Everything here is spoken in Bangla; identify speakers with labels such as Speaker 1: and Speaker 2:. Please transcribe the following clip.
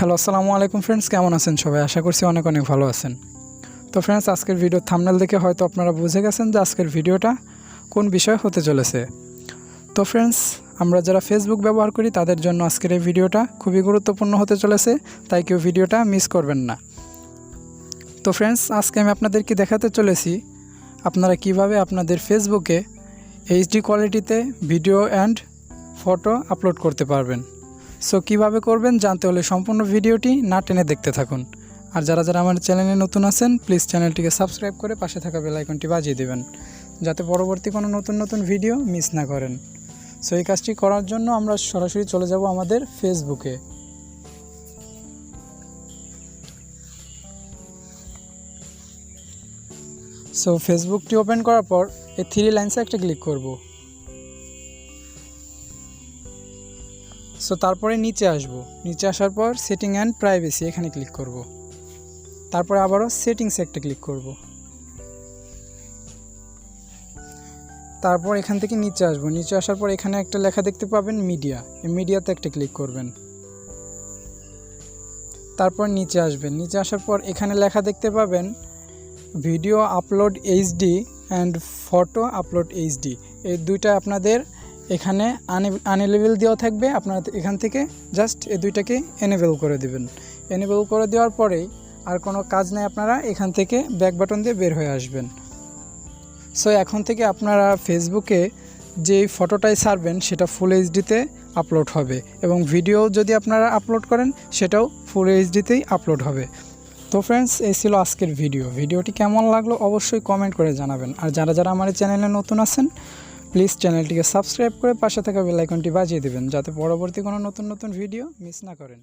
Speaker 1: হ্যালো আসসালামু আলাইকুম ফ্রেন্ডস, কেমন আছেন সবাই? আশা করছি অনেক ভালো আছেন। তো ফ্রেন্ডস, আজকের ভিডিও থাম্বনেল দেখে হয়তো আপনারা বুঝে গেছেন যে আজকের ভিডিওটা কোন বিষয় হতে চলেছে। তো ফ্রেন্ডস, আমরা যারা ফেসবুক ব্যবহার করি তাদের জন্য আজকের এই ভিডিওটা খুবই গুরুত্বপূর্ণ হতে চলেছে, তাই কেউ ভিডিওটা মিস করবেন না। তো ফ্রেন্ডস, আজকে আমি আপনাদেরকে দেখাতে চলেছি আপনারা কিভাবে আপনাদের ফেসবুকে এইচডি কোয়ালিটিতে ভিডিও অ্যান্ড ফটো আপলোড করতে পারবেন। সো কীভাবে করবেন জানতে হলে সম্পূর্ণ ভিডিওটি না টেনে দেখতে থাকুন। আর যারা আমার চ্যানেলে নতুন আছেন প্লিজ চ্যানেলটিকে সাবস্ক্রাইব করে পাশে থাকা বেল আইকনটি বাজিয়ে দেবেন, যাতে পরবর্তী কোনো নতুন ভিডিও মিস না করেন। সো এই কাজটি করার জন্য আমরা সরাসরি চলে যাব আমাদের ফেসবুকে। সো ফেসবুকটি ওপেন করার পর এই থ্রি লাইন্সে একটা ক্লিক করব। সো তারপরে নিচে আসব, নিচে আসার পর সেটিং অ্যান্ড প্রাইভেসি এখানে ক্লিক করব। তারপরে আবারও সেটিংসে একটা ক্লিক করব। তারপর এখান থেকে নিচে আসব, নিচে আসার পর এখানে একটা লেখা দেখতে পাবেন মিডিয়া, এই মিডিয়াতে একটা ক্লিক করবেন। তারপর নিচে আসবেন, নিচে আসার পর এখানে লেখা দেখতে পাবেন video upload HD and photo upload HD. এই দুইটা আপনাদের এখানে আনএনেবল দেওয়া থাকবে, আপনারা এখান থেকে জাস্ট এই দুইটাকে এনেবল করে দেবেন। এনেবল করে দেওয়ার পরেই আর কোনো কাজ নেই, আপনারা এখান থেকে ব্যাক বাটন দিয়ে বের হয়ে আসবেন। সো এখন থেকে আপনারা ফেসবুকে যেই ফটোটাই ছাড়বেন সেটা ফুল এইচডিতে আপলোড হবে, এবং ভিডিও যদি আপনারা আপলোড করেন সেটাও ফুল এইচডিতেই আপলোড হবে। তো ফ্রেন্ডস, এই ছিল আজকের ভিডিওটি কেমন লাগলো অবশ্যই কমেন্ট করে জানাবেন। আর যারা আমার চ্যানেলে নতুন আছেন প্লিজ চ্যানেলটিকে সাবস্ক্রাইব করে পাশে থাকা বেল আইকনটি বাজিয়ে দেবেন, যাতে পরবর্তী কোনো নতুন ভিডিও মিস না করেন।